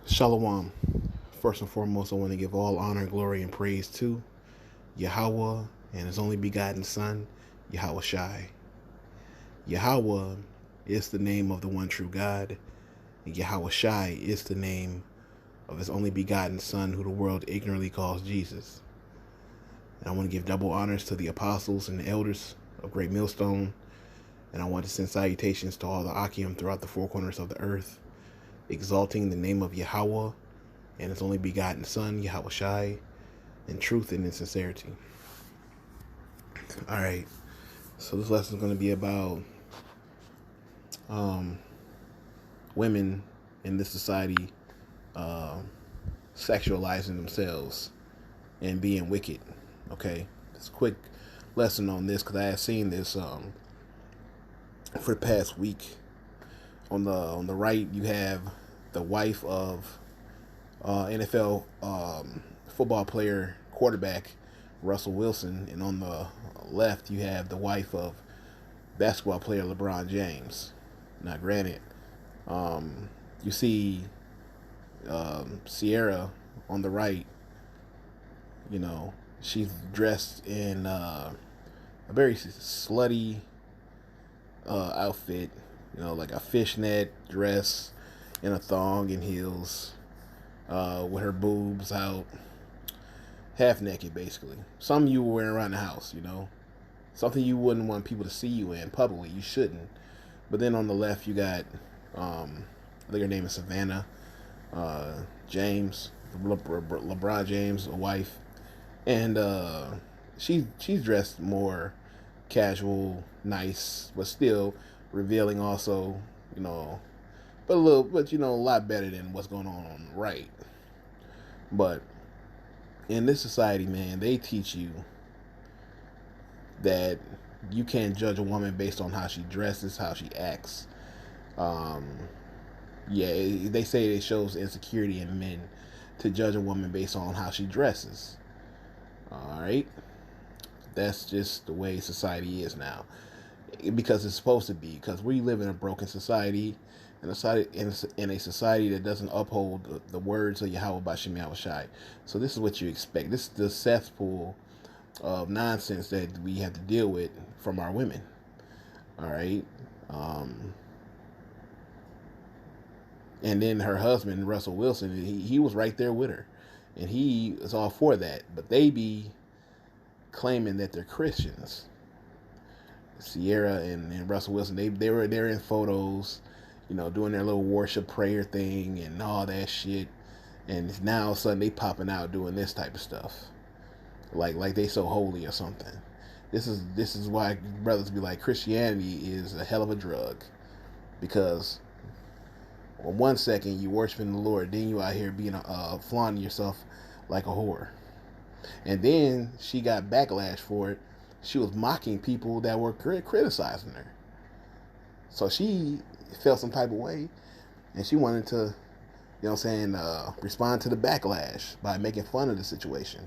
Shalom. First and foremost, I want to give all honor, glory, and praise to Yahweh and His only begotten Son, Yahweh Shai. Yahweh is the name of the one true God, and Yahweh Shai is the name of His only begotten Son, who the world ignorantly calls Jesus. And I want to give double honors to the apostles and the elders of Great Millstone, and I want to send salutations to all the Akim throughout the four corners of the earth, exalting the name of Yahweh and His only begotten Son, Yahweh Shai, in truth and in sincerity. All right, so this lesson is going to be about women in this society sexualizing themselves and being wicked. Okay, just a quick lesson on this because I have seen this for the past week. On the right, you have the wife of NFL football player, quarterback Russell Wilson, and on the left, you have the wife of basketball player LeBron James. Now, granted, you see Sierra on the right. You know, she's dressed in a very slutty outfit. You know, like a fishnet dress and a thong and heels, with her boobs out, half naked, basically. Some you were wearing around the house, you know, something you wouldn't want people to see you in publicly. You shouldn't. But then on the left, you got, I think her name is Savannah James, LeBron James, a wife, and she's dressed more casual, nice, but still revealing also, you know, but a lot better than what's going on the right. But in this society, man, they teach you that you can't judge a woman based on how she dresses, how she acts. They say it shows insecurity in men to judge a woman based on how she dresses. All right, that's just the way society is now, because it's supposed to be. Because we live in a broken society, in a society that doesn't uphold the words of Yahweh Bashem Yahweh Shai. So this is what you expect. This is the cesspool of nonsense that we have to deal with from our women. All right. And then her husband, Russell Wilson, he was right there with her. And he is all for that. But they be claiming that they're Christians. Sierra and Russell Wilson, they're in photos, you know, doing their little worship prayer thing and all that shit. And now all of a sudden they popping out doing this type of stuff. Like they so holy or something. This is why brothers be like, Christianity is a hell of a drug. Because on one second you worshiping the Lord, then you out here being flaunting yourself like a whore. And then she got backlash for it. She was mocking people that were criticizing her. So she felt some type of way, and she wanted to, you know what I'm saying, respond to the backlash by making fun of the situation.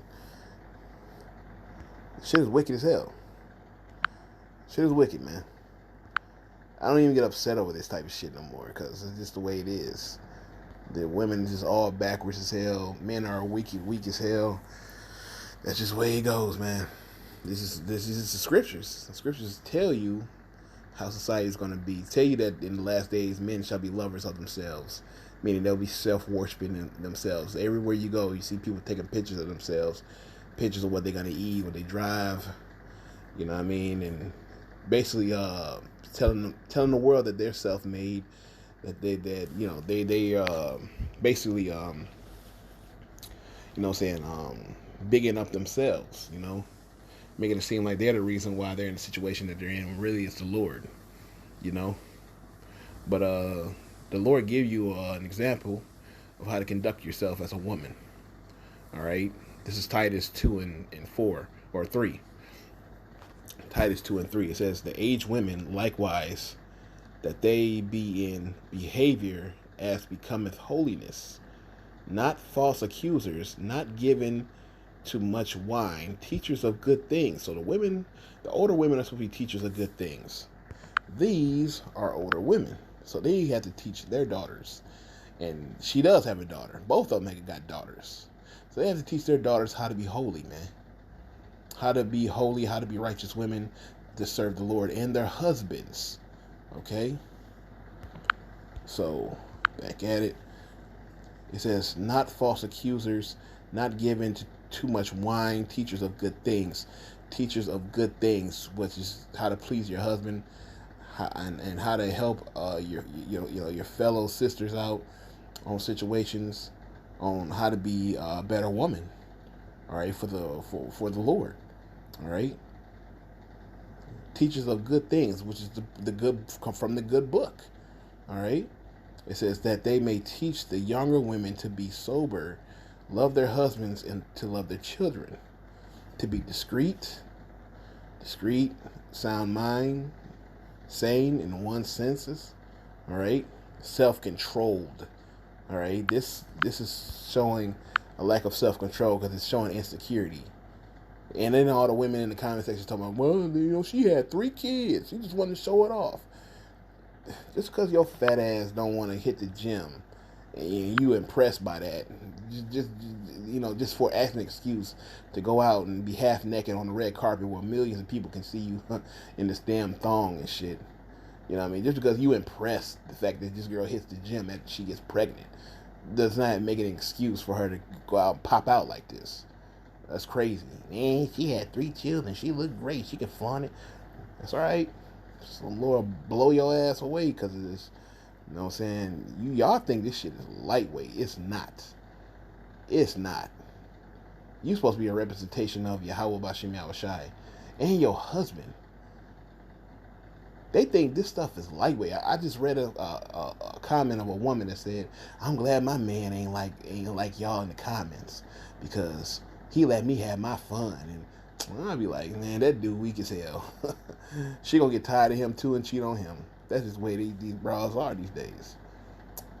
Shit is wicked as hell. Shit is wicked, man. I don't even get upset over this type of shit no more, because it's just the way it is. The women just all backwards as hell. Men are weak as hell. That's just the way it goes, man. This is the scriptures. The scriptures tell you how society is going to be. Tell you that in the last days, men shall be lovers of themselves, meaning they'll be self-worshiping themselves. Everywhere you go, you see people taking pictures of themselves, pictures of what they're going to eat, what they drive. You know what I mean? And basically, telling the world that they're self-made, that they basically you know what I'm saying, bigging up themselves. You know, making it seem like they're the reason why they're in the situation that they're in, when really it's the Lord, you know. But the Lord give you an example of how to conduct yourself as a woman. All right, this is Titus 2 and 4 or 3. Titus 2 and 3. It says, the aged women likewise, that they be in behavior as becometh holiness, not false accusers, not given to much wine, teachers of good things. So the older women are supposed to be teachers of good things. These are older women, so they have to teach their daughters And she does have a daughter. Both of them got daughters. So they have to teach their daughters how to be holy, man. How to be holy, how to be righteous women to serve the Lord and their husbands. Okay? So, back at it. It says, not false accusers, not given to too much wine, teachers of good things. Teachers of good things, which is how to please your husband and how to help your fellow sisters out on situations, on how to be a better woman, all right, for the Lord, all right. Teachers of good things, which is the good from the good book, all right. It says that they may teach the younger women to be sober, love their husbands, and to love their children, to be discreet, sound mind, sane in one's senses, all right, self-controlled, all right. This is showing a lack of self-control because it's showing insecurity. And then all the women in the comment section talking about, well, she had 3 kids. She just wanted to show it off. Just because your fat ass don't want to hit the gym and you impressed by that, just for asking an excuse to go out and be half naked on the red carpet where millions of people can see you in this damn thong and shit. You know what I mean? Just because you impressed the fact that this girl hits the gym after she gets pregnant does not make it an excuse for her to go out and pop out like this. That's crazy. Man, she had 3 children. She looked great. She could flaunt it. That's all right. Some Lord blow your ass away because of this. You know what I'm saying? Y'all think this shit is lightweight. It's not. It's not. You're supposed to be a representation of Yahweh Bashim Yahushai and your husband. They think this stuff is lightweight. I just read a comment of a woman that said, "I'm glad my man ain't like y'all in the comments because he let me have my fun." And I'd be like, man, that dude weak as hell. She gonna get tired of him too and cheat on him. That's just the way these bras are these days.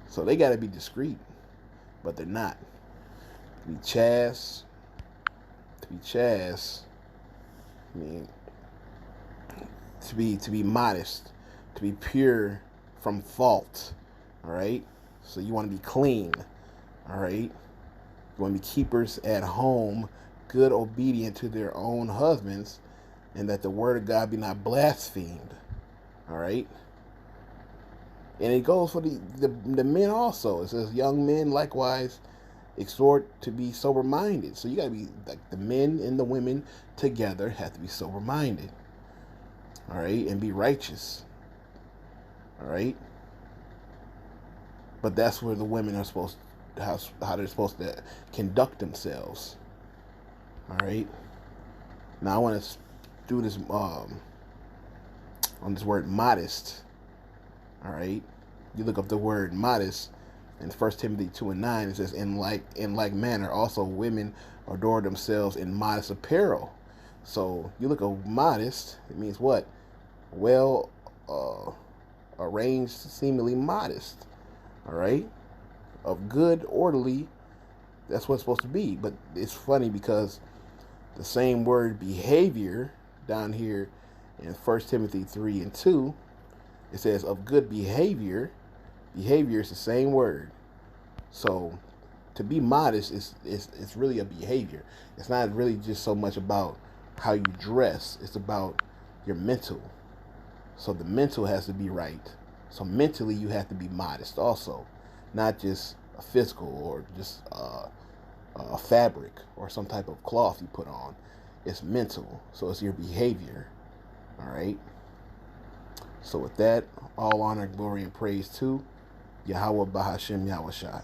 So they gotta be discreet, but they're not. To be Chaz, I mean, to be modest, to be pure from fault. All right. So you want to be clean. All right. You want to be keepers at home, good, obedient to their own husbands, and that the word of God be not blasphemed. All right. And it goes for the men also. It says, young men likewise exhort to be sober-minded. So you got to be like the men and the women together have to be sober-minded. All right. And be righteous. All right. But that's where the women are supposed to, how they're supposed to conduct themselves. All right. Now I want to do this on this word modest. All right. You look up the word modest in 1 Timothy 2:9. It says, in like manner, also women adorn themselves in modest apparel. So you look at modest, it means what? Well arranged, seemingly modest. All right. Of good, orderly. That's what it's supposed to be. But it's funny because the same word behavior down here in 1 Timothy 3:2, it says of good behavior. Behavior is the same word. So to be modest is really a behavior. It's not really just so much about how you dress. It's about your mental. So the mental has to be right. So mentally you have to be modest also. Not just a physical or just a fabric or some type of cloth you put on. It's mental. So it's your behavior. All right. So with that, all honor, glory, and praise to Yahweh Bahashim Yahushai.